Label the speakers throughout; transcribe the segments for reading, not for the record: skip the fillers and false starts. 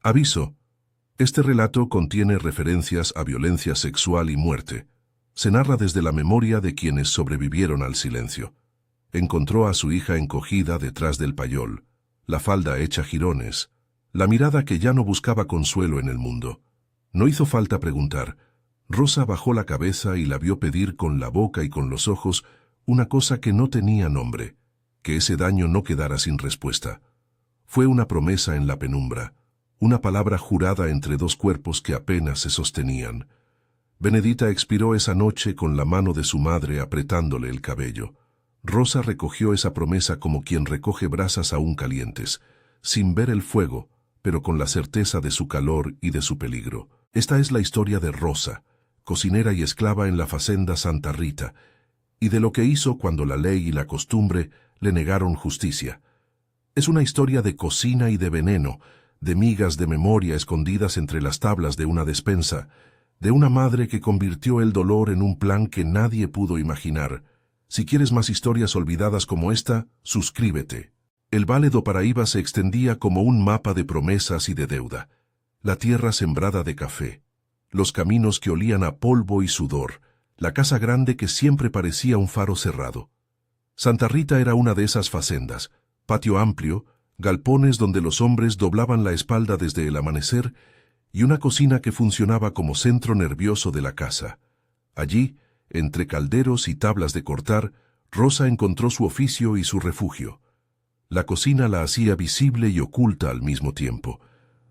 Speaker 1: Aviso: este relato contiene referencias a violencia sexual y muerte. Se narra desde la memoria de quienes sobrevivieron al silencio. Encontró a su hija encogida detrás del payol, la falda hecha jirones, la mirada que ya no buscaba consuelo en el mundo. No hizo falta preguntar. Rosa bajó la cabeza y la vio pedir con la boca y con los ojos una cosa que no tenía nombre, que ese daño no quedara sin respuesta. Fue una promesa en la penumbra, una palabra jurada entre dos cuerpos que apenas se sostenían. Benedita expiró esa noche con la mano de su madre apretándole el cabello. Rosa recogió esa promesa como quien recoge brasas aún calientes, sin ver el fuego, pero con la certeza de su calor y de su peligro. Esta es la historia de Rosa, cocinera y esclava en la facenda Santa Rita, y de lo que hizo cuando la ley y la costumbre le negaron justicia. Es una historia de cocina y de veneno, de migas de memoria escondidas entre las tablas de una despensa, de una madre que convirtió el dolor en un plan que nadie pudo imaginar. Si quieres más historias olvidadas como esta, suscríbete. El Vale do Paraíba se extendía como un mapa de promesas y de deuda. La tierra sembrada de café, los caminos que olían a polvo y sudor, la casa grande que siempre parecía un faro cerrado. Santa Rita era una de esas facendas, patio amplio, galpones donde los hombres doblaban la espalda desde el amanecer y una cocina que funcionaba como centro nervioso de la casa. Allí, entre calderos y tablas de cortar, Rosa encontró su oficio y su refugio. La cocina la hacía visible y oculta al mismo tiempo.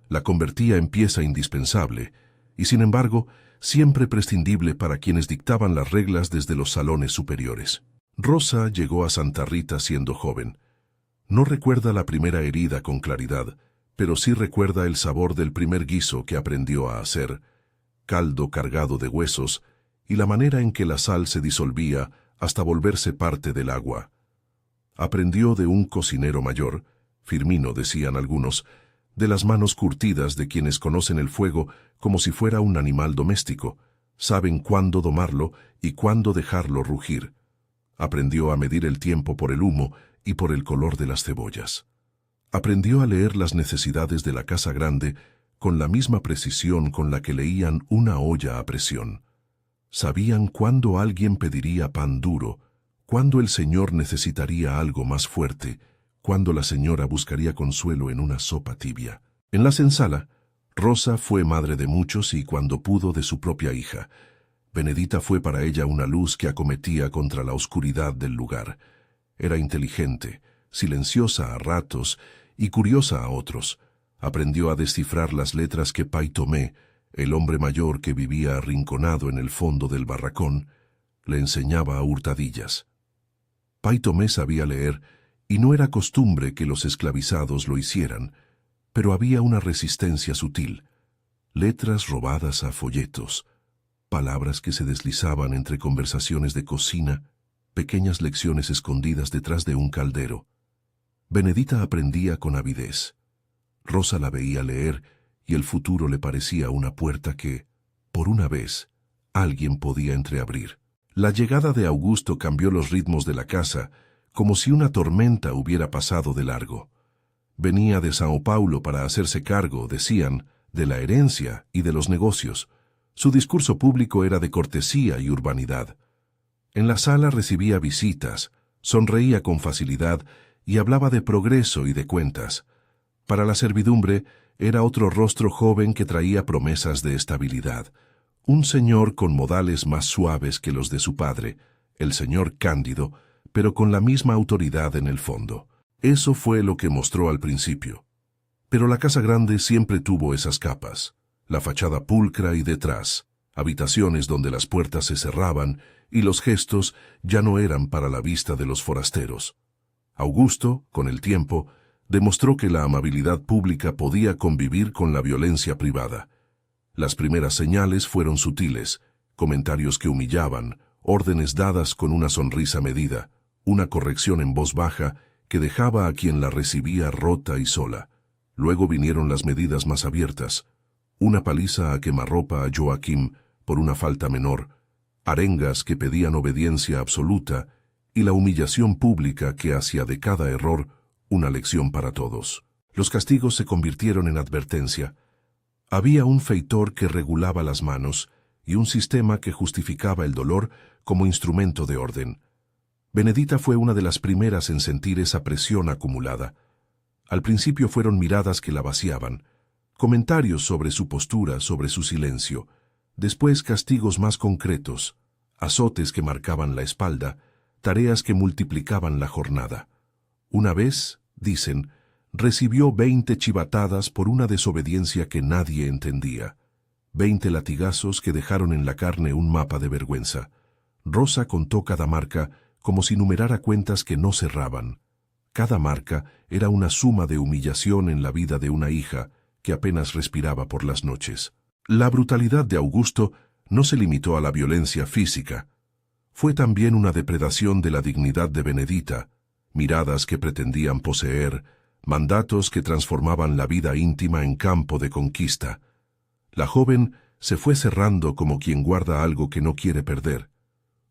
Speaker 1: La convertía en pieza indispensable y, sin embargo, siempre prescindible para quienes dictaban las reglas desde los salones superiores. Rosa llegó a Santa Rita siendo joven. No recuerda la primera herida con claridad, pero sí recuerda el sabor del primer guiso que aprendió a hacer, caldo cargado de huesos, y la manera en que la sal se disolvía hasta volverse parte del agua. Aprendió de un cocinero mayor, Firmino decían algunos, de las manos curtidas de quienes conocen el fuego como si fuera un animal doméstico, saben cuándo domarlo y cuándo dejarlo rugir. Aprendió a medir el tiempo por el humo y por el color de las cebollas. Aprendió a leer las necesidades de la casa grande con la misma precisión con la que leían una olla a presión. Sabían cuándo alguien pediría pan duro, cuándo el señor necesitaría algo más fuerte, cuándo la señora buscaría consuelo en una sopa tibia. En la senzala, Rosa fue madre de muchos y cuando pudo de su propia hija. Benedita fue para ella una luz que acometía contra la oscuridad del lugar. Era inteligente, silenciosa a ratos y curiosa a otros. Aprendió a descifrar las letras que Pai Tomé, el hombre mayor que vivía arrinconado en el fondo del barracón, le enseñaba a hurtadillas. Pai Tomé sabía leer y no era costumbre que los esclavizados lo hicieran, pero había una resistencia sutil. Letras robadas a folletos, palabras que se deslizaban entre conversaciones de cocina, pequeñas lecciones escondidas detrás de un caldero. Benedita aprendía con avidez. Rosa la veía leer y el futuro le parecía una puerta que, por una vez, alguien podía entreabrir. La llegada de Augusto cambió los ritmos de la casa, como si una tormenta hubiera pasado de largo. Venía de Sao Paulo para hacerse cargo, decían, de la herencia y de los negocios. Su discurso público era de cortesía y urbanidad. En la sala recibía visitas, sonreía con facilidad y hablaba de progreso y de cuentas. Para la servidumbre era otro rostro joven que traía promesas de estabilidad. Un señor con modales más suaves que los de su padre, el señor Cándido, pero con la misma autoridad en el fondo. Eso fue lo que mostró al principio. Pero la casa grande siempre tuvo esas capas, la fachada pulcra y detrás, habitaciones donde las puertas se cerraban y los gestos ya no eran para la vista de los forasteros. Augusto, con el tiempo, demostró que la amabilidad pública podía convivir con la violencia privada. Las primeras señales fueron sutiles, comentarios que humillaban, órdenes dadas con una sonrisa medida, una corrección en voz baja que dejaba a quien la recibía rota y sola. Luego vinieron las medidas más abiertas, una paliza a quemarropa a Joaquim por una falta menor, arengas que pedían obediencia absoluta y la humillación pública que hacía de cada error una lección para todos. Los castigos se convirtieron en advertencia. Había un feitor que regulaba las manos y un sistema que justificaba el dolor como instrumento de orden. Benedita fue una de las primeras en sentir esa presión acumulada. Al principio fueron miradas que la vaciaban, comentarios sobre su postura, sobre su silencio, después castigos más concretos, azotes que marcaban la espalda, tareas que multiplicaban la jornada. Una vez, dicen, recibió 20 chivatadas por una desobediencia que nadie entendía. 20 latigazos que dejaron en la carne un mapa de vergüenza. Rosa contó cada marca como si numerara cuentas que no cerraban. Cada marca era una suma de humillación en la vida de una hija que apenas respiraba por las noches. La brutalidad de Augusto no se limitó a la violencia física. Fue también una depredación de la dignidad de Benedita, miradas que pretendían poseer, mandatos que transformaban la vida íntima en campo de conquista. La joven se fue cerrando como quien guarda algo que no quiere perder.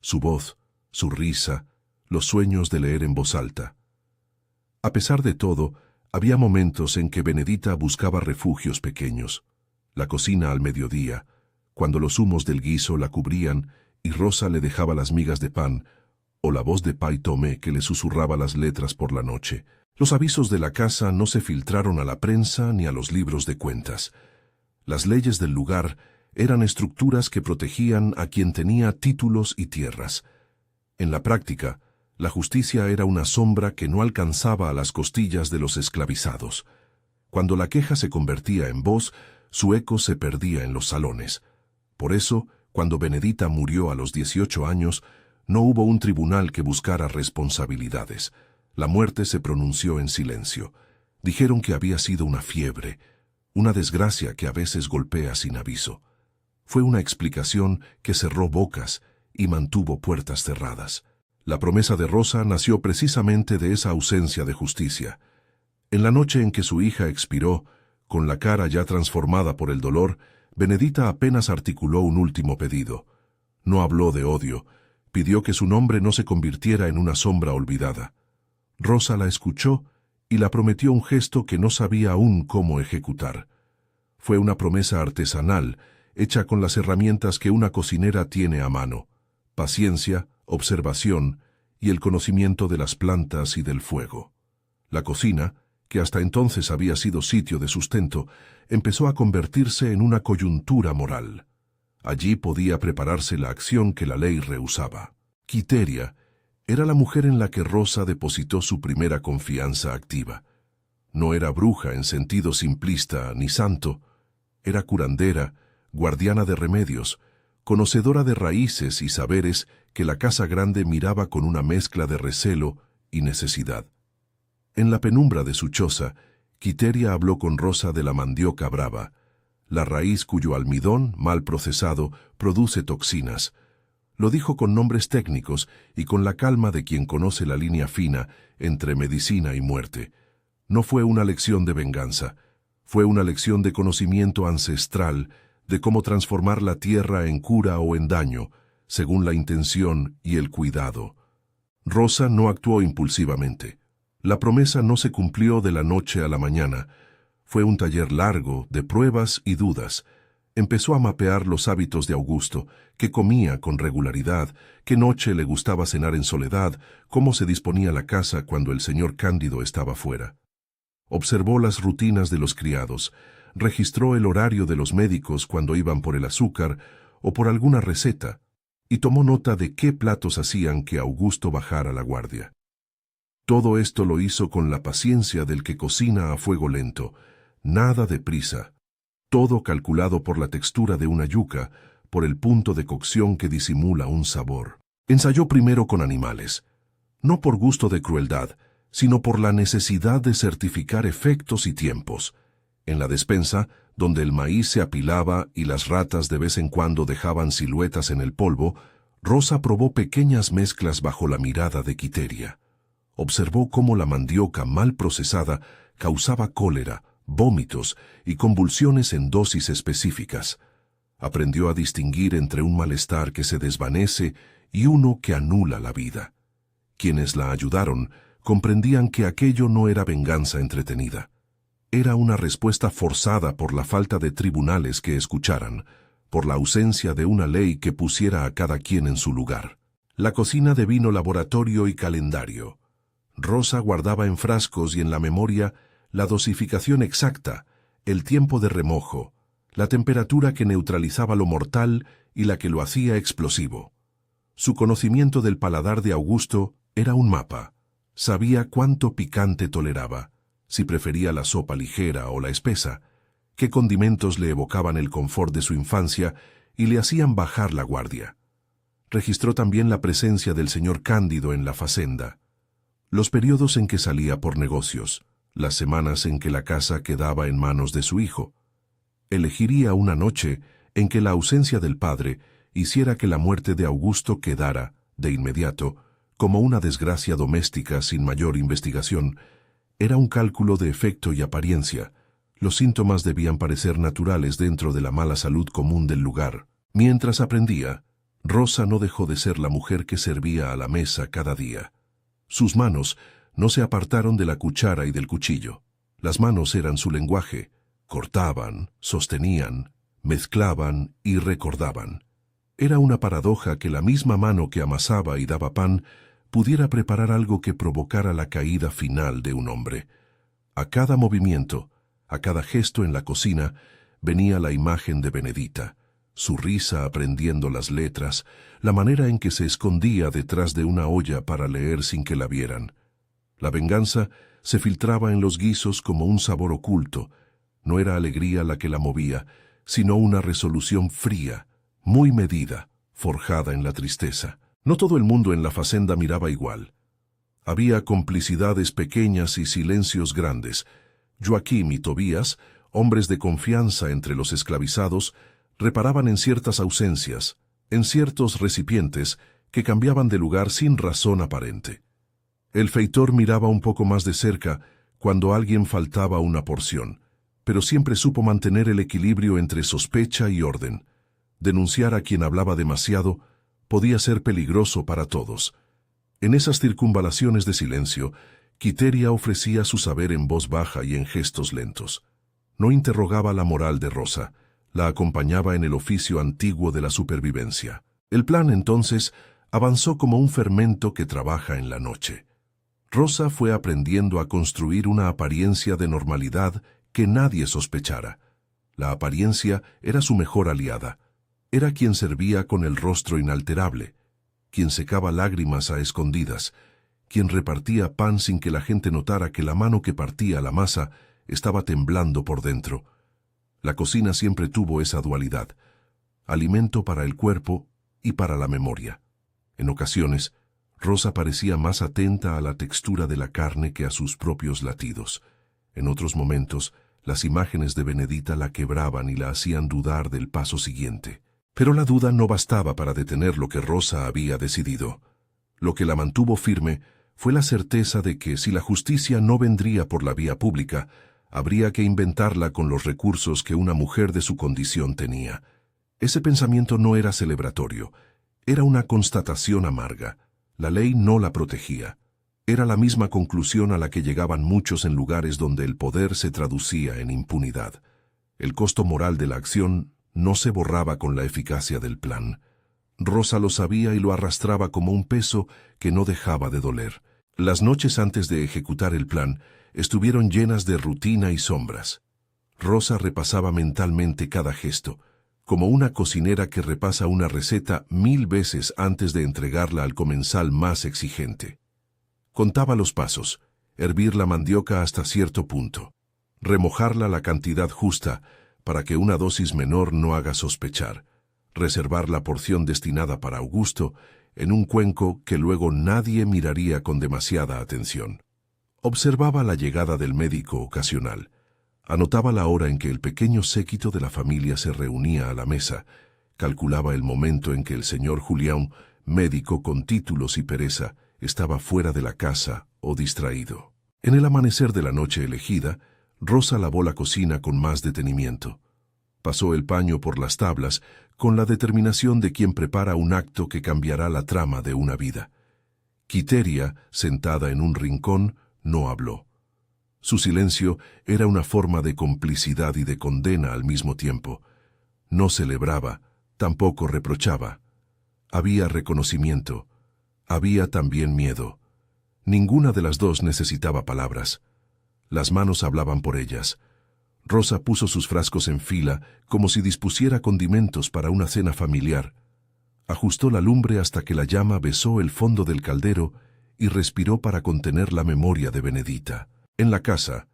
Speaker 1: Su voz, su risa, los sueños de leer en voz alta. A pesar de todo, había momentos en que Benedita buscaba refugios pequeños. La cocina al mediodía, cuando los humos del guiso la cubrían y Rosa le dejaba las migas de pan, o la voz de Pai Tomé que le susurraba las letras por la noche. Los avisos de la casa no se filtraron a la prensa ni a los libros de cuentas. Las leyes del lugar eran estructuras que protegían a quien tenía títulos y tierras. En la práctica, la justicia era una sombra que no alcanzaba a las costillas de los esclavizados. Cuando la queja se convertía en voz, su eco se perdía en los salones. Por eso, cuando Benedita murió a los 18 años, no hubo un tribunal que buscara responsabilidades. La muerte se pronunció en silencio. Dijeron que había sido una fiebre, una desgracia que a veces golpea sin aviso. Fue una explicación que cerró bocas y mantuvo puertas cerradas. La promesa de Rosa nació precisamente de esa ausencia de justicia. En la noche en que su hija expiró, con la cara ya transformada por el dolor, Benedita apenas articuló un último pedido. No habló de odio, pidió que su nombre no se convirtiera en una sombra olvidada. Rosa la escuchó y la prometió un gesto que no sabía aún cómo ejecutar. Fue una promesa artesanal, hecha con las herramientas que una cocinera tiene a mano: paciencia, observación y el conocimiento de las plantas y del fuego. La cocina, que hasta entonces había sido sitio de sustento, empezó a convertirse en una coyuntura moral. Allí podía prepararse la acción que la ley rehusaba. Quiteria era la mujer en la que Rosa depositó su primera confianza activa. No era bruja en sentido simplista ni santo, era curandera, guardiana de remedios, conocedora de raíces y saberes que la casa grande miraba con una mezcla de recelo y necesidad. En la penumbra de su choza, Quiteria habló con Rosa de la mandioca brava, la raíz cuyo almidón, mal procesado, produce toxinas. Lo dijo con nombres técnicos y con la calma de quien conoce la línea fina entre medicina y muerte. No fue una lección de venganza, fue una lección de conocimiento ancestral, de cómo transformar la tierra en cura o en daño, según la intención y el cuidado. Rosa no actuó impulsivamente. La promesa no se cumplió de la noche a la mañana. Fue un taller largo, de pruebas y dudas. Empezó a mapear los hábitos de Augusto, qué comía con regularidad, qué noche le gustaba cenar en soledad, cómo se disponía la casa cuando el señor Cándido estaba fuera. Observó las rutinas de los criados, registró el horario de los médicos cuando iban por el azúcar o por alguna receta, y tomó nota de qué platos hacían que Augusto bajara la guardia. Todo esto lo hizo con la paciencia del que cocina a fuego lento, nada de prisa, todo calculado por la textura de una yuca, por el punto de cocción que disimula un sabor. Ensayó primero con animales, no por gusto de crueldad, sino por la necesidad de certificar efectos y tiempos. En la despensa, donde el maíz se apilaba y las ratas de vez en cuando dejaban siluetas en el polvo, Rosa probó pequeñas mezclas bajo la mirada de Quiteria. Observó cómo la mandioca mal procesada causaba cólera, vómitos y convulsiones en dosis específicas. Aprendió a distinguir entre un malestar que se desvanece y uno que anula la vida. Quienes la ayudaron comprendían que aquello no era venganza entretenida. Era una respuesta forzada por la falta de tribunales que escucharan, por la ausencia de una ley que pusiera a cada quien en su lugar. La cocina devino laboratorio y calendario. Rosa guardaba en frascos y en la memoria la dosificación exacta, el tiempo de remojo, la temperatura que neutralizaba lo mortal y la que lo hacía explosivo. Su conocimiento del paladar de Augusto era un mapa. Sabía cuánto picante toleraba, si prefería la sopa ligera o la espesa, qué condimentos le evocaban el confort de su infancia y le hacían bajar la guardia. Registró también la presencia del señor Cándido en la facenda, los periodos en que salía por negocios, las semanas en que la casa quedaba en manos de su hijo. Elegiría una noche en que la ausencia del padre hiciera que la muerte de Augusto quedara, de inmediato, como una desgracia doméstica sin mayor investigación. Era un cálculo de efecto y apariencia. Los síntomas debían parecer naturales dentro de la mala salud común del lugar. Mientras aprendía, Rosa no dejó de ser la mujer que servía a la mesa cada día. Sus manos no se apartaron de la cuchara y del cuchillo. Las manos eran su lenguaje. Cortaban, sostenían, mezclaban y recordaban. Era una paradoja que la misma mano que amasaba y daba pan pudiera preparar algo que provocara la caída final de un hombre. A cada movimiento, a cada gesto en la cocina, venía la imagen de Benedita, su risa aprendiendo las letras, la manera en que se escondía detrás de una olla para leer sin que la vieran. La venganza se filtraba en los guisos como un sabor oculto. No era alegría la que la movía, sino una resolución fría, muy medida, forjada en la tristeza. No todo el mundo en la facenda miraba igual. Había complicidades pequeñas y silencios grandes. Joaquim y Tobías, hombres de confianza entre los esclavizados, reparaban en ciertas ausencias, en ciertos recipientes que cambiaban de lugar sin razón aparente. El feitor miraba un poco más de cerca cuando alguien faltaba una porción, pero siempre supo mantener el equilibrio entre sospecha y orden. Denunciar a quien hablaba demasiado podía ser peligroso para todos. En esas circunvalaciones de silencio, Quiteria ofrecía su saber en voz baja y en gestos lentos. No interrogaba la moral de Rosa, la acompañaba en el oficio antiguo de la supervivencia. El plan, entonces, avanzó como un fermento que trabaja en la noche. Rosa fue aprendiendo a construir una apariencia de normalidad que nadie sospechara. La apariencia era su mejor aliada. Era quien servía con el rostro inalterable, quien secaba lágrimas a escondidas, quien repartía pan sin que la gente notara que la mano que partía la masa estaba temblando por dentro. La cocina siempre tuvo esa dualidad, alimento para el cuerpo y para la memoria. En ocasiones, Rosa parecía más atenta a la textura de la carne que a sus propios latidos. En otros momentos, las imágenes de Benedita la quebraban y la hacían dudar del paso siguiente. Pero la duda no bastaba para detener lo que Rosa había decidido. Lo que la mantuvo firme fue la certeza de que si la justicia no vendría por la vía pública, habría que inventarla con los recursos que una mujer de su condición tenía. Ese pensamiento no era celebratorio, era una constatación amarga. La ley no la protegía. Era la misma conclusión a la que llegaban muchos en lugares donde el poder se traducía en impunidad. El costo moral de la acción no se borraba con la eficacia del plan. Rosa lo sabía y lo arrastraba como un peso que no dejaba de doler. Las noches antes de ejecutar el plan estuvieron llenas de rutina y sombras. Rosa repasaba mentalmente cada gesto, como una cocinera que repasa una receta 1000 veces antes de entregarla al comensal más exigente. Contaba los pasos: hervir la mandioca hasta cierto punto, remojarla la cantidad justa para que una dosis menor no haga sospechar, reservar la porción destinada para Augusto en un cuenco que luego nadie miraría con demasiada atención. Observaba la llegada del médico ocasional. Anotaba la hora en que el pequeño séquito de la familia se reunía a la mesa. Calculaba el momento en que el señor Julián, médico con títulos y pereza, estaba fuera de la casa o distraído. En el amanecer de la noche elegida, Rosa lavó la cocina con más detenimiento. Pasó el paño por las tablas con la determinación de quien prepara un acto que cambiará la trama de una vida. Quiteria, sentada en un rincón, no habló. Su silencio era una forma de complicidad y de condena al mismo tiempo. No celebraba, tampoco reprochaba. Había reconocimiento. Había también miedo. Ninguna de las dos necesitaba palabras. Las manos hablaban por ellas. Rosa puso sus frascos en fila como si dispusiera condimentos para una cena familiar. Ajustó la lumbre hasta que la llama besó el fondo del caldero y respiró para contener la memoria de Benedita. En la casa,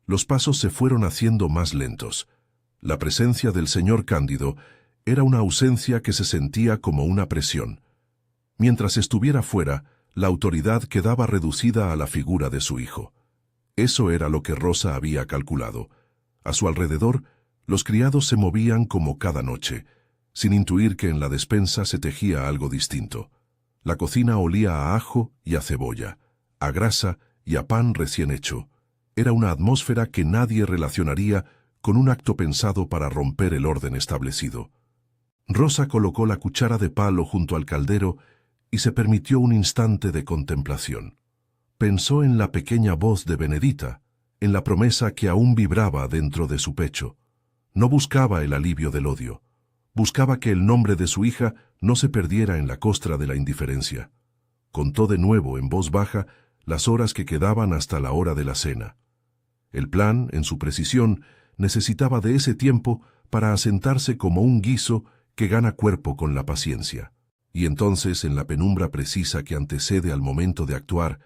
Speaker 1: los pasos se fueron haciendo más lentos. La presencia del señor Cándido era una ausencia que se sentía como una presión. Mientras estuviera fuera, la autoridad quedaba reducida a la figura de su hijo. Eso era lo que Rosa había calculado. A su alrededor, los criados se movían como cada noche, sin intuir que en la despensa se tejía algo distinto. La cocina olía a ajo y a cebolla, a grasa y a pan recién hecho. Era una atmósfera que nadie relacionaría con un acto pensado para romper el orden establecido. Rosa colocó la cuchara de palo junto al caldero y se permitió un instante de contemplación. Pensó en la pequeña voz de Benedita, en la promesa que aún vibraba dentro de su pecho. No buscaba el alivio del odio. Buscaba que el nombre de su hija no se perdiera en la costra de la indiferencia. Contó de nuevo en voz baja las horas que quedaban hasta la hora de la cena. El plan, en su precisión, necesitaba de ese tiempo para asentarse como un guiso que gana cuerpo con la paciencia. Y entonces, en la penumbra precisa que antecede al momento de actuar,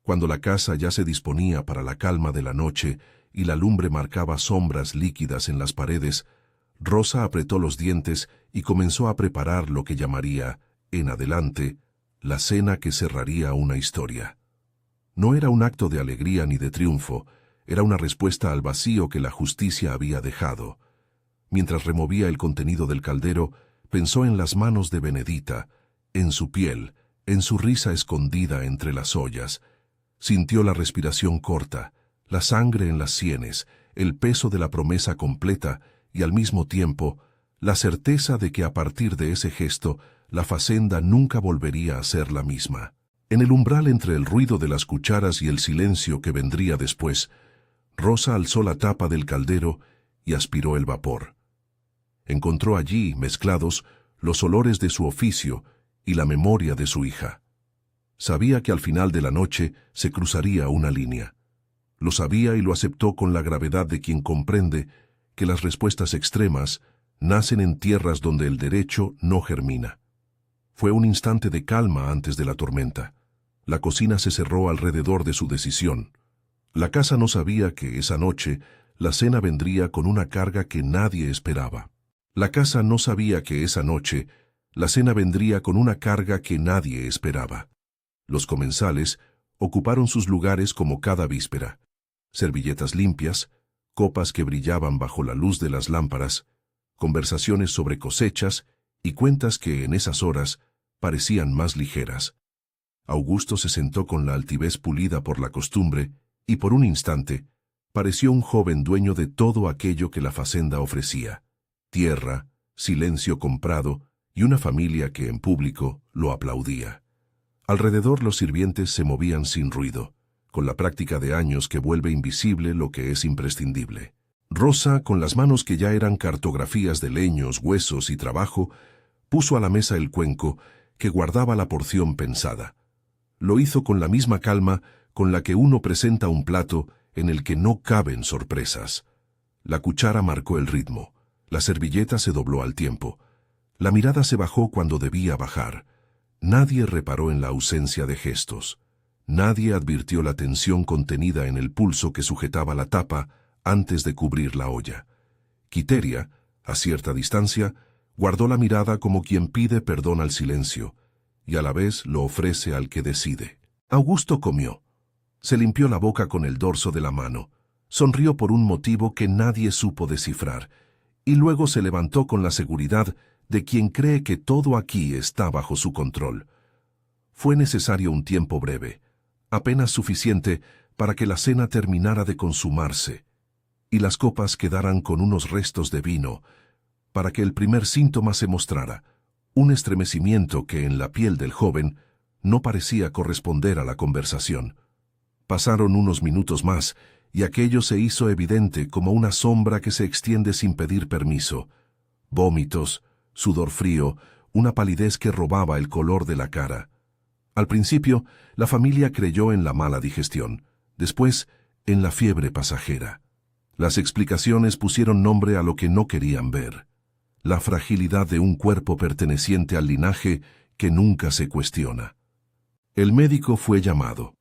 Speaker 1: cuando la casa ya se disponía para la calma de la noche y la lumbre marcaba sombras líquidas en las paredes, Rosa apretó los dientes y comenzó a preparar lo que llamaría, en adelante, la cena que cerraría una historia. No era un acto de alegría ni de triunfo, era una respuesta al vacío que la justicia había dejado. Mientras removía el contenido del caldero, pensó en las manos de Benedita, en su piel, en su risa escondida entre las ollas. Sintió la respiración corta, la sangre en las sienes, el peso de la promesa completa y al mismo tiempo la certeza de que a partir de ese gesto la facenda nunca volvería a ser la misma. En el umbral entre el ruido de las cucharas y el silencio que vendría después, Rosa alzó la tapa del caldero y aspiró el vapor. Encontró allí, mezclados, los olores de su oficio y la memoria de su hija. Sabía que al final de la noche se cruzaría una línea. Lo sabía y lo aceptó con la gravedad de quien comprende que las respuestas extremas nacen en tierras donde el derecho no germina. Fue un instante de calma antes de la tormenta. La cocina se cerró alrededor de su decisión. La casa no sabía que esa noche la cena vendría con una carga que nadie esperaba. La casa no sabía que esa noche la cena vendría con una carga que nadie esperaba. Los comensales ocuparon sus lugares como cada víspera. Servilletas limpias, copas que brillaban bajo la luz de las lámparas, conversaciones sobre cosechas y cuentas que en esas horas parecían más ligeras. Augusto se sentó con la altivez pulida por la costumbre y por un instante pareció un joven dueño de todo aquello que la facenda ofrecía: tierra, silencio comprado y una familia que en público lo aplaudía. Alrededor los sirvientes se movían sin ruido, con la práctica de años que vuelve invisible lo que es imprescindible. Rosa, con las manos que ya eran cartografías de leños, huesos y trabajo, puso a la mesa el cuenco que guardaba la porción pensada. Lo hizo con la misma calma con la que uno presenta un plato en el que no caben sorpresas. La cuchara marcó el ritmo, la servilleta se dobló al tiempo, la mirada se bajó cuando debía bajar. Nadie reparó en la ausencia de gestos. Nadie advirtió la tensión contenida en el pulso que sujetaba la tapa antes de cubrir la olla. Quiteria, a cierta distancia, guardó la mirada como quien pide perdón al silencio, y a la vez lo ofrece al que decide. Augusto comió. Se limpió la boca con el dorso de la mano, sonrió por un motivo que nadie supo descifrar, y luego se levantó con la seguridad de quien cree que todo aquí está bajo su control. Fue necesario un tiempo breve, apenas suficiente para que la cena terminara de consumarse, y las copas quedaran con unos restos de vino, para que el primer síntoma se mostrara, un estremecimiento que en la piel del joven no parecía corresponder a la conversación. Pasaron unos minutos más, y aquello se hizo evidente como una sombra que se extiende sin pedir permiso. Vómitos, sudor frío, una palidez que robaba el color de la cara. Al principio, la familia creyó en la mala digestión, después en la fiebre pasajera. Las explicaciones pusieron nombre a lo que no querían ver: la fragilidad de un cuerpo perteneciente al linaje que nunca se cuestiona. El médico fue llamado.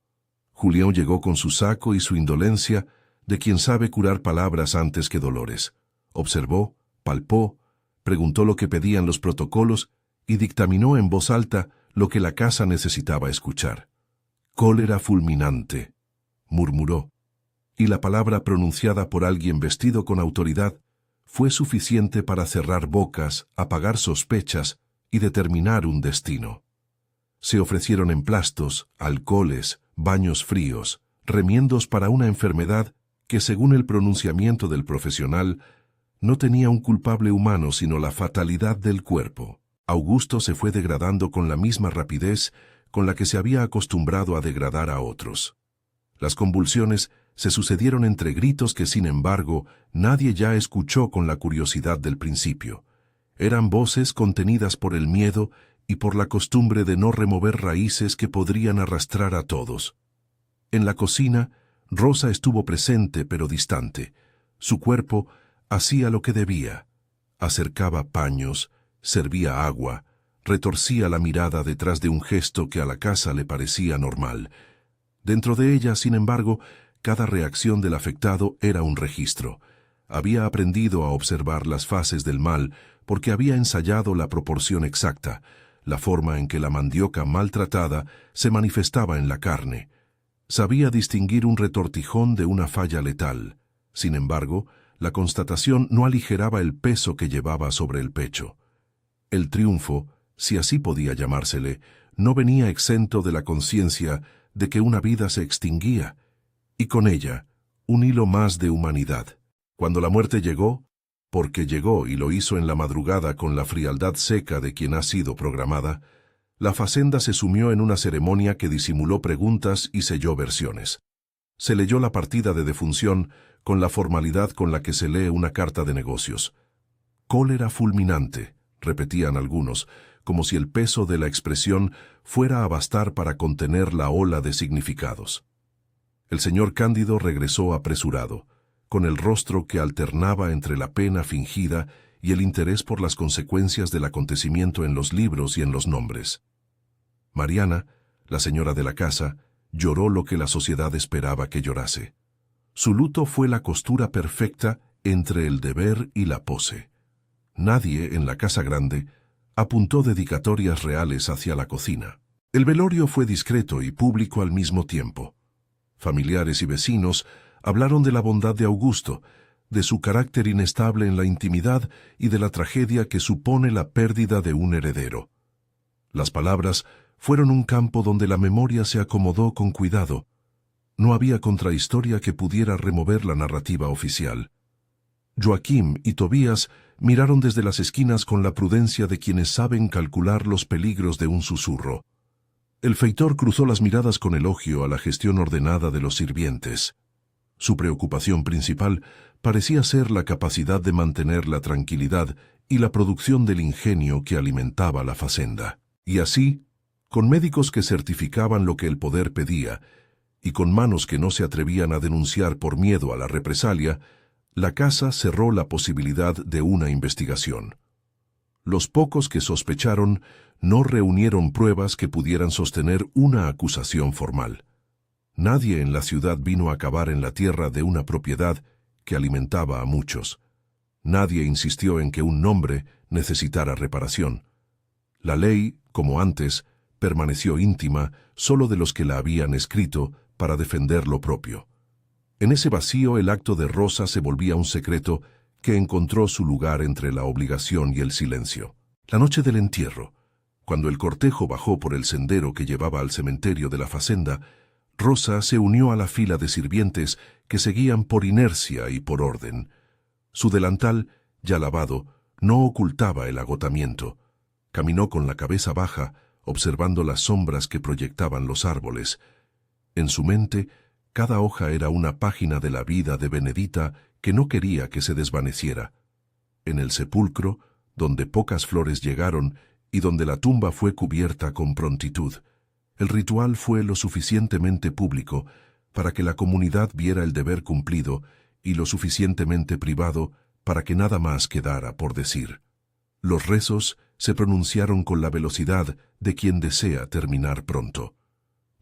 Speaker 1: Julián llegó con su saco y su indolencia de quien sabe curar palabras antes que dolores. Observó, palpó, preguntó lo que pedían los protocolos y dictaminó en voz alta lo que la casa necesitaba escuchar. «Cólera fulminante», murmuró, y la palabra pronunciada por alguien vestido con autoridad fue suficiente para cerrar bocas, apagar sospechas y determinar un destino. Se ofrecieron emplastos, alcoholes, baños fríos, remiendos para una enfermedad que, según el pronunciamiento del profesional, no tenía un culpable humano sino la fatalidad del cuerpo. Augusto se fue degradando con la misma rapidez con la que se había acostumbrado a degradar a otros. Las convulsiones se sucedieron entre gritos que, sin embargo, nadie ya escuchó con la curiosidad del principio. Eran voces contenidas por el miedo y por la costumbre de no remover raíces que podrían arrastrar a todos. En la cocina, Rosa estuvo presente pero distante. Su cuerpo hacía lo que debía. Acercaba paños, servía agua, retorcía la mirada detrás de un gesto que a la casa le parecía normal. Dentro de ella, sin embargo, cada reacción del afectado era un registro. Había aprendido a observar las fases del mal porque había ensayado la proporción exacta, la forma en que la mandioca maltratada se manifestaba en la carne. Sabía distinguir un retortijón de una falla letal. Sin embargo, la constatación no aligeraba el peso que llevaba sobre el pecho. El triunfo, si así podía llamársele, no venía exento de la conciencia de que una vida se extinguía, y con ella, un hilo más de humanidad. Cuando la muerte llegó, porque llegó y lo hizo en la madrugada con la frialdad seca de quien ha sido programada, la facenda se sumió en una ceremonia que disimuló preguntas y selló versiones. Se leyó la partida de defunción con la formalidad con la que se lee una carta de negocios. «Cólera fulminante», repetían algunos, como si el peso de la expresión fuera a bastar para contener la ola de significados. El señor Cándido regresó apresurado, con el rostro que alternaba entre la pena fingida y el interés por las consecuencias del acontecimiento en los libros y en los nombres. Mariana, la señora de la casa, lloró lo que la sociedad esperaba que llorase. Su luto fue la costura perfecta entre el deber y la pose. Nadie en la casa grande apuntó dedicatorias reales hacia la cocina. El velorio fue discreto y público al mismo tiempo. Familiares y vecinos hablaron de la bondad de Augusto, de su carácter inestable en la intimidad y de la tragedia que supone la pérdida de un heredero. Las palabras fueron un campo donde la memoria se acomodó con cuidado. No había contrahistoria que pudiera remover la narrativa oficial. Joaquim y Tobías miraron desde las esquinas con la prudencia de quienes saben calcular los peligros de un susurro. El feitor cruzó las miradas con elogio a la gestión ordenada de los sirvientes. Su preocupación principal parecía ser la capacidad de mantener la tranquilidad y la producción del ingenio que alimentaba la facenda. Y así, con médicos que certificaban lo que el poder pedía, y con manos que no se atrevían a denunciar por miedo a la represalia, la casa cerró la posibilidad de una investigación. Los pocos que sospecharon no reunieron pruebas que pudieran sostener una acusación formal. Nadie en la ciudad vino a cavar en la tierra de una propiedad que alimentaba a muchos. Nadie insistió en que un nombre necesitara reparación. La ley, como antes, permaneció íntima solo de los que la habían escrito para defender lo propio. En ese vacío el acto de Rosa se volvía un secreto que encontró su lugar entre la obligación y el silencio. La noche del entierro, cuando el cortejo bajó por el sendero que llevaba al cementerio de la facenda, Rosa se unió a la fila de sirvientes que seguían por inercia y por orden. Su delantal, ya lavado, no ocultaba el agotamiento. Caminó con la cabeza baja, observando las sombras que proyectaban los árboles. En su mente, Cada hoja era una página de la vida de Benedita que no quería que se desvaneciera. En el sepulcro, donde pocas flores llegaron y donde la tumba fue cubierta con prontitud, el ritual fue lo suficientemente público para que la comunidad viera el deber cumplido y lo suficientemente privado para que nada más quedara por decir. Los rezos se pronunciaron con la velocidad de quien desea terminar pronto.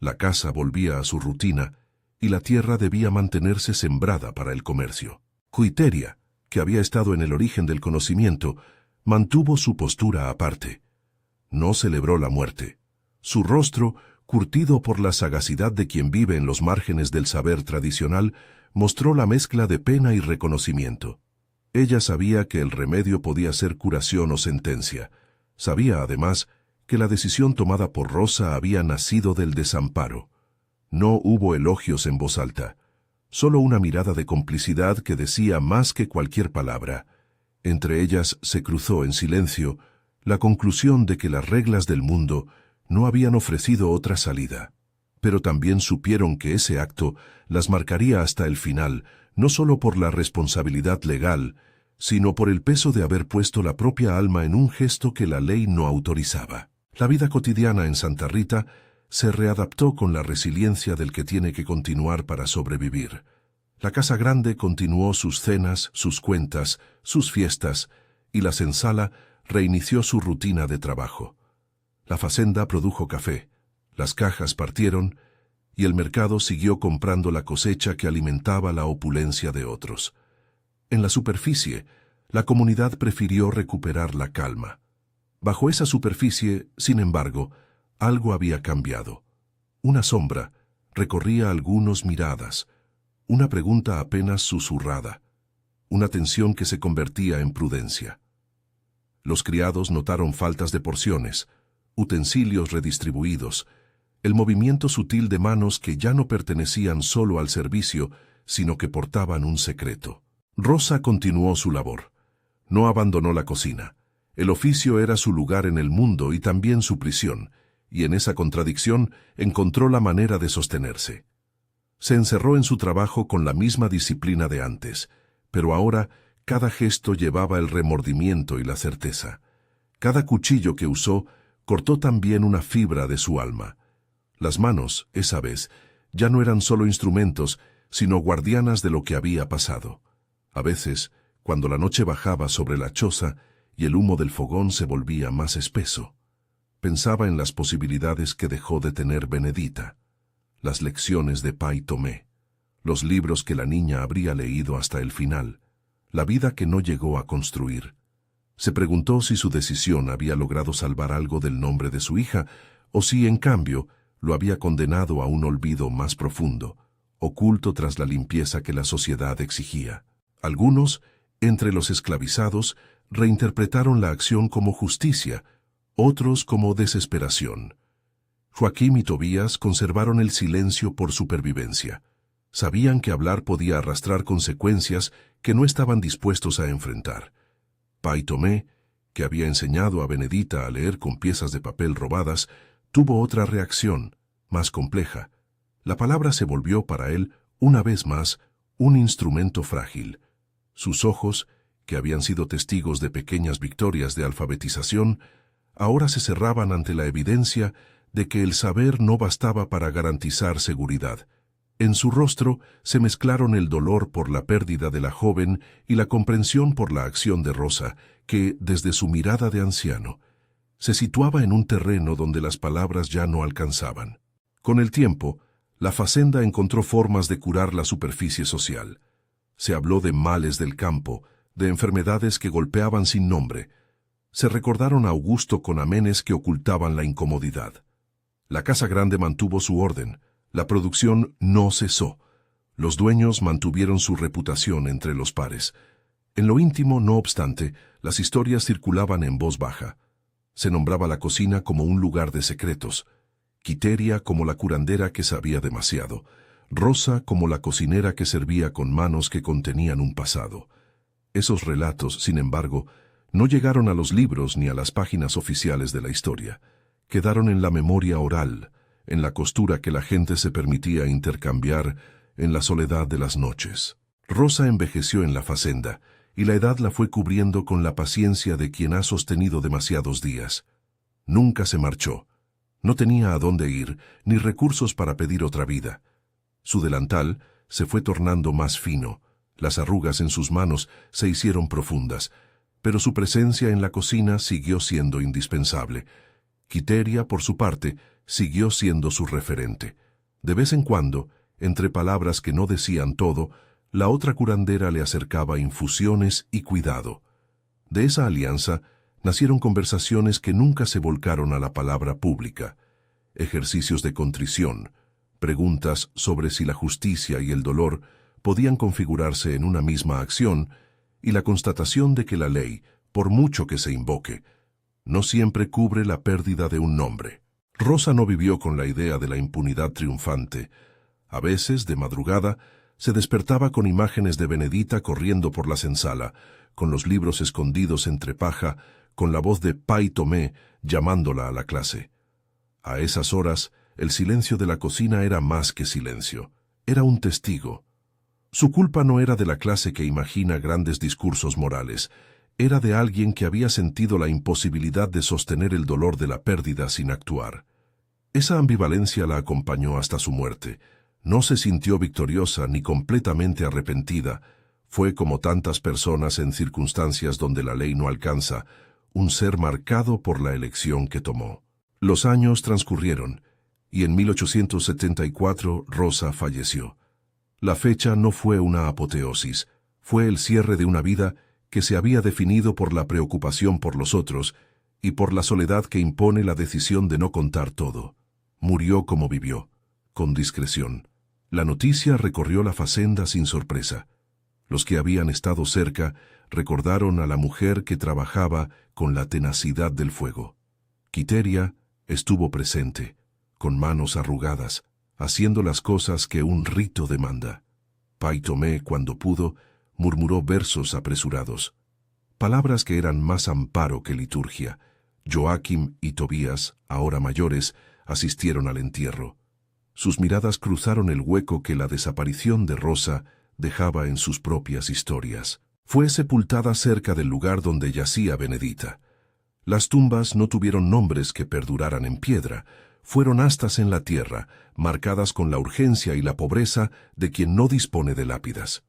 Speaker 1: La casa volvía a su rutina y la tierra debía mantenerse sembrada para el comercio. Quiteria, que había estado en el origen del conocimiento, mantuvo su postura aparte. No celebró la muerte. Su rostro, curtido por la sagacidad de quien vive en los márgenes del saber tradicional, mostró la mezcla de pena y reconocimiento. Ella sabía que el remedio podía ser curación o sentencia. Sabía, además, que la decisión tomada por Rosa había nacido del desamparo. No hubo elogios en voz alta, solo una mirada de complicidad que decía más que cualquier palabra. Entre ellas se cruzó en silencio la conclusión de que las reglas del mundo no habían ofrecido otra salida. Pero también supieron que ese acto las marcaría hasta el final, no solo por la responsabilidad legal, sino por el peso de haber puesto la propia alma en un gesto que la ley no autorizaba. La vida cotidiana en Santa Rita se readaptó con la resiliencia del que tiene que continuar para sobrevivir. La casa grande continuó sus cenas, sus cuentas, sus fiestas, y la senzala reinició su rutina de trabajo. La fazenda produjo café, las cajas partieron, y el mercado siguió comprando la cosecha que alimentaba la opulencia de otros. En la superficie, la comunidad prefirió recuperar la calma. Bajo esa superficie, sin embargo, algo había cambiado. Una sombra recorría algunos miradas, una pregunta apenas susurrada, una tensión que se convertía en prudencia. Los criados notaron faltas de porciones, utensilios redistribuidos, el movimiento sutil de manos que ya no pertenecían solo al servicio, sino que portaban un secreto. Rosa continuó su labor. No abandonó la cocina. El oficio era su lugar en el mundo y también su prisión, y en esa contradicción encontró la manera de sostenerse. Se encerró en su trabajo con la misma disciplina de antes, pero ahora cada gesto llevaba el remordimiento y la certeza. Cada cuchillo que usó cortó también una fibra de su alma. Las manos, esa vez, ya no eran solo instrumentos, sino guardianas de lo que había pasado. A veces, cuando la noche bajaba sobre la choza y el humo del fogón se volvía más espeso, pensaba en las posibilidades que dejó de tener Benedita, las lecciones de Pai Tomé, los libros que la niña habría leído hasta el final, la vida que no llegó a construir. Se preguntó si su decisión había logrado salvar algo del nombre de su hija, o si, en cambio, lo había condenado a un olvido más profundo, oculto tras la limpieza que la sociedad exigía. Algunos, entre los esclavizados, reinterpretaron la acción como justicia, otros como desesperación. Joaquín y Tobías conservaron el silencio por supervivencia. Sabían que hablar podía arrastrar consecuencias que no estaban dispuestos a enfrentar. Pai Tomé, que había enseñado a Benedita a leer con piezas de papel robadas, tuvo otra reacción, más compleja. La palabra se volvió para él, una vez más, un instrumento frágil. Sus ojos, que habían sido testigos de pequeñas victorias de alfabetización, ahora se cerraban ante la evidencia de que el saber no bastaba para garantizar seguridad. En su rostro se mezclaron el dolor por la pérdida de la joven y la comprensión por la acción de Rosa, que, desde su mirada de anciano, se situaba en un terreno donde las palabras ya no alcanzaban. Con el tiempo, la fazenda encontró formas de curar la superficie social. Se habló de males del campo, de enfermedades que golpeaban sin nombre. Se recordaron a Augusto con amenes que ocultaban la incomodidad. La casa grande mantuvo su orden. La producción no cesó. Los dueños mantuvieron su reputación entre los pares. En lo íntimo, no obstante, las historias circulaban en voz baja. Se nombraba la cocina como un lugar de secretos, Quiteria como la curandera que sabía demasiado, Rosa como la cocinera que servía con manos que contenían un pasado. Esos relatos, sin embargo, no llegaron a los libros ni a las páginas oficiales de la historia. Quedaron en la memoria oral, en la costura que la gente se permitía intercambiar en la soledad de las noches. Rosa envejeció en la facenda, y la edad la fue cubriendo con la paciencia de quien ha sostenido demasiados días. Nunca se marchó. No tenía a dónde ir, ni recursos para pedir otra vida. Su delantal se fue tornando más fino, las arrugas en sus manos se hicieron profundas, pero su presencia en la cocina siguió siendo indispensable. Quiteria, por su parte, siguió siendo su referente. De vez en cuando, entre palabras que no decían todo, la otra curandera le acercaba infusiones y cuidado. De esa alianza nacieron conversaciones que nunca se volcaron a la palabra pública, ejercicios de contrición, preguntas sobre si la justicia y el dolor podían configurarse en una misma acción, y la constatación de que la ley, por mucho que se invoque, no siempre cubre la pérdida de un nombre. Rosa no vivió con la idea de la impunidad triunfante. A veces, de madrugada, se despertaba con imágenes de Benedita corriendo por la senzala, con los libros escondidos entre paja, con la voz de Pai Tomé llamándola a la clase. A esas horas, el silencio de la cocina era más que silencio, era un testigo. Su culpa no era de la clase que imagina grandes discursos morales, era de alguien que había sentido la imposibilidad de sostener el dolor de la pérdida sin actuar. Esa ambivalencia la acompañó hasta su muerte. No se sintió victoriosa ni completamente arrepentida. Fue, como tantas personas en circunstancias donde la ley no alcanza, un ser marcado por la elección que tomó. Los años transcurrieron, y en 1874 Rosa falleció. La fecha no fue una apoteosis, fue el cierre de una vida que se había definido por la preocupación por los otros y por la soledad que impone la decisión de no contar todo. Murió como vivió, con discreción. La noticia recorrió la facenda sin sorpresa. Los que habían estado cerca recordaron a la mujer que trabajaba con la tenacidad del fuego. Quiteria estuvo presente, con manos arrugadas, haciendo las cosas que un rito demanda. Pai Tomé, cuando pudo, murmuró versos apresurados, palabras que eran más amparo que liturgia. Joaquim y Tobías, ahora mayores, asistieron al entierro. Sus miradas cruzaron el hueco que la desaparición de Rosa dejaba en sus propias historias. Fue sepultada cerca del lugar donde yacía Benedita. Las tumbas no tuvieron nombres que perduraran en piedra, fueron astas en la tierra, marcadas con la urgencia y la pobreza de quien no dispone de lápidas.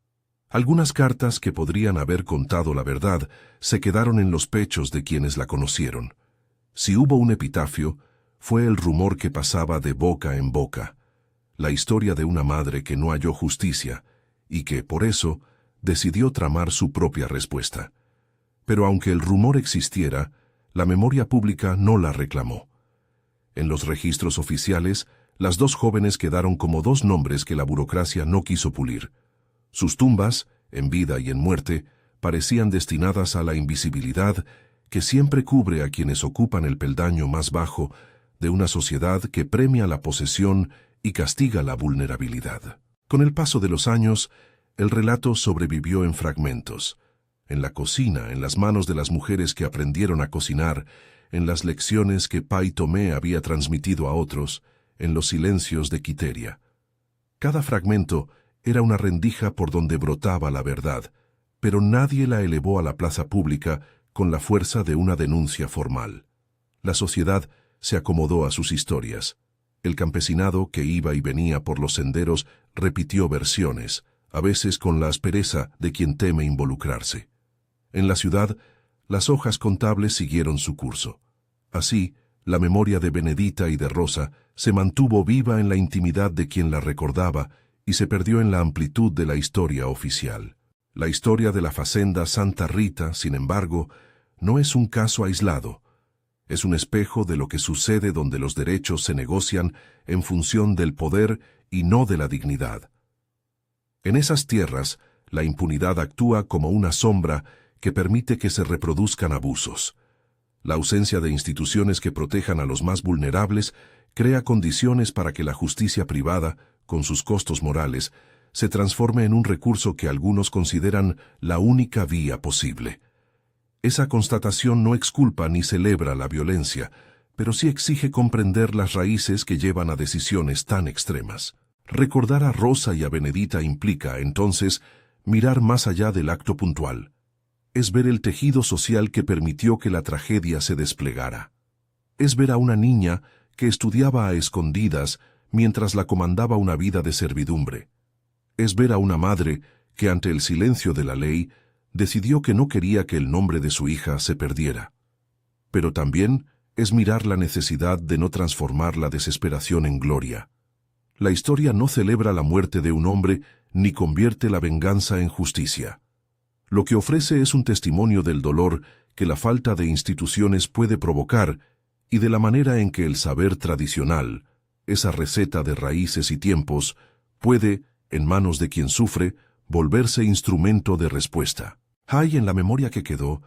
Speaker 1: Algunas cartas que podrían haber contado la verdad se quedaron en los pechos de quienes la conocieron. Si hubo un epitafio, fue el rumor que pasaba de boca en boca, la historia de una madre que no halló justicia y que, por eso, decidió tramar su propia respuesta. Pero aunque el rumor existiera, la memoria pública no la reclamó. En los registros oficiales, las dos jóvenes quedaron como dos nombres que la burocracia no quiso pulir. Sus tumbas, en vida y en muerte, parecían destinadas a la invisibilidad que siempre cubre a quienes ocupan el peldaño más bajo de una sociedad que premia la posesión y castiga la vulnerabilidad. Con el paso de los años, el relato sobrevivió en fragmentos. En la cocina, en las manos de las mujeres que aprendieron a cocinar, en las lecciones que Pai Tomé había transmitido a otros, en los silencios de Quiteria. Cada fragmento era una rendija por donde brotaba la verdad, pero nadie la elevó a la plaza pública con la fuerza de una denuncia formal. La sociedad se acomodó a sus historias. El campesinado que iba y venía por los senderos repitió versiones, a veces con la aspereza de quien teme involucrarse. En la ciudad, las hojas contables siguieron su curso. Así, la memoria de Benedita y de Rosa se mantuvo viva en la intimidad de quien la recordaba y se perdió en la amplitud de la historia oficial. La historia de la Facenda Santa Rita, sin embargo, no es un caso aislado. Es un espejo de lo que sucede donde los derechos se negocian en función del poder y no de la dignidad. En esas tierras, la impunidad actúa como una sombra que permite que se reproduzcan abusos. La ausencia de instituciones que protejan a los más vulnerables crea condiciones para que la justicia privada, con sus costos morales, se transforme en un recurso que algunos consideran la única vía posible. Esa constatación no exculpa ni celebra la violencia, pero sí exige comprender las raíces que llevan a decisiones tan extremas. Recordar a Rosa y a Benedita implica, entonces, mirar más allá del acto puntual. Es ver el tejido social que permitió que la tragedia se desplegara. Es ver a una niña que estudiaba a escondidas mientras la comandaba una vida de servidumbre. Es ver a una madre que, ante el silencio de la ley, decidió que no quería que el nombre de su hija se perdiera. Pero también es mirar la necesidad de no transformar la desesperación en gloria. La historia no celebra la muerte de un hombre ni convierte la venganza en justicia. Lo que ofrece es un testimonio del dolor que la falta de instituciones puede provocar y de la manera en que el saber tradicional, esa receta de raíces y tiempos, puede, en manos de quien sufre, volverse instrumento de respuesta. Hay en la memoria que quedó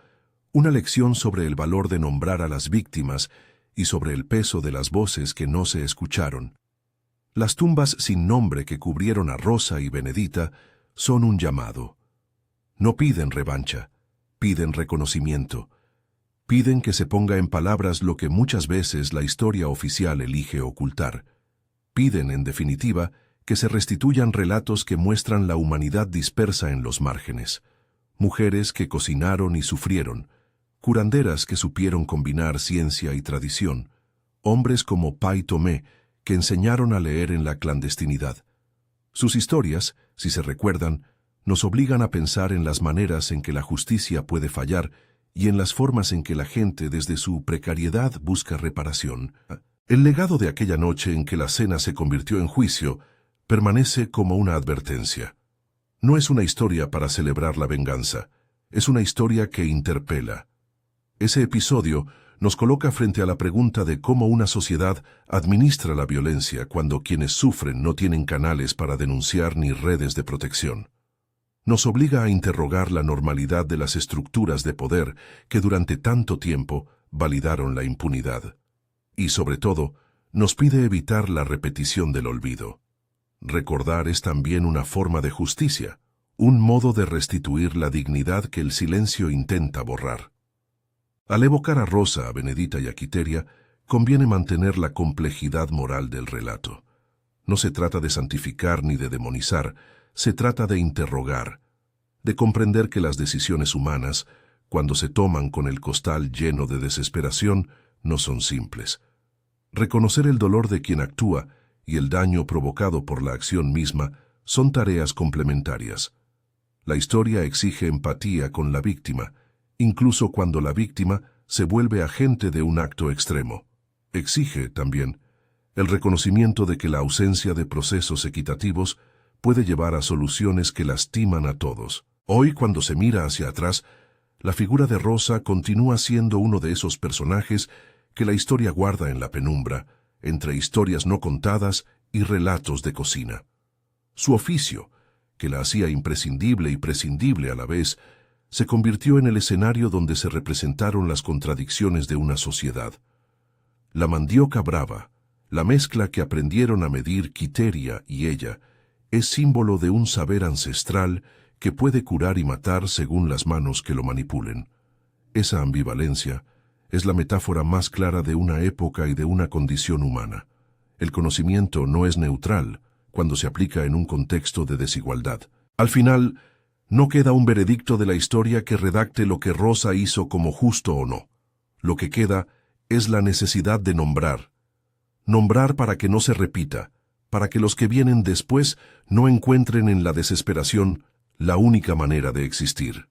Speaker 1: una lección sobre el valor de nombrar a las víctimas y sobre el peso de las voces que no se escucharon. Las tumbas sin nombre que cubrieron a Rosa y Benedita son un llamado. No piden revancha, piden reconocimiento. Piden que se ponga en palabras lo que muchas veces la historia oficial elige ocultar. Piden, en definitiva, que se restituyan relatos que muestran la humanidad dispersa en los márgenes. Mujeres que cocinaron y sufrieron, curanderas que supieron combinar ciencia y tradición, hombres como Pai Tomé, que enseñaron a leer en la clandestinidad. Sus historias, si se recuerdan, nos obligan a pensar en las maneras en que la justicia puede fallar y en las formas en que la gente desde su precariedad busca reparación. El legado de aquella noche en que la cena se convirtió en juicio permanece como una advertencia. No es una historia para celebrar la venganza, es una historia que interpela. Ese episodio nos coloca frente a la pregunta de cómo una sociedad administra la violencia cuando quienes sufren no tienen canales para denunciar ni redes de protección. Nos obliga a interrogar la normalidad de las estructuras de poder que durante tanto tiempo validaron la impunidad. Y sobre todo, nos pide evitar la repetición del olvido. Recordar es también una forma de justicia, un modo de restituir la dignidad que el silencio intenta borrar. Al evocar a Rosa, a Benedita y a Quiteria, conviene mantener la complejidad moral del relato. No se trata de santificar ni de demonizar, se trata de interrogar, de comprender que las decisiones humanas, cuando se toman con el costal lleno de desesperación, no son simples. Reconocer el dolor de quien actúa y el daño provocado por la acción misma son tareas complementarias. La historia exige empatía con la víctima, incluso cuando la víctima se vuelve agente de un acto extremo. Exige, también, el reconocimiento de que la ausencia de procesos equitativos puede llevar a soluciones que lastiman a todos. Hoy, cuando se mira hacia atrás, la figura de Rosa continúa siendo uno de esos personajes que la historia guarda en la penumbra, entre historias no contadas y relatos de cocina. Su oficio, que la hacía imprescindible y prescindible a la vez, se convirtió en el escenario donde se representaron las contradicciones de una sociedad. La mandioca brava, la mezcla que aprendieron a medir Quiteria y ella, es símbolo de un saber ancestral que puede curar y matar según las manos que lo manipulen. Esa ambivalencia es la metáfora más clara de una época y de una condición humana. El conocimiento no es neutral cuando se aplica en un contexto de desigualdad. Al final, no queda un veredicto de la historia que redacte lo que Rosa hizo como justo o no. Lo que queda es la necesidad de nombrar. Nombrar para que no se repita, para que los que vienen después no encuentren en la desesperación la única manera de existir.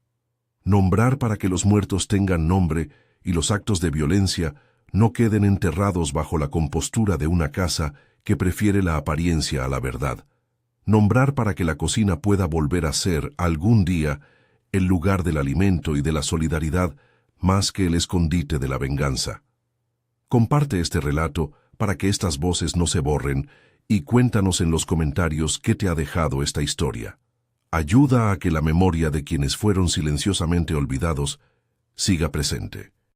Speaker 1: Nombrar para que los muertos tengan nombre y los actos de violencia no queden enterrados bajo la compostura de una casa que prefiere la apariencia a la verdad. Nombrar para que la cocina pueda volver a ser, algún día, el lugar del alimento y de la solidaridad más que el escondite de la venganza. Comparte este relato para que estas voces no se borren y cuéntanos en los comentarios qué te ha dejado esta historia. Ayuda a que la memoria de quienes fueron silenciosamente olvidados siga presente.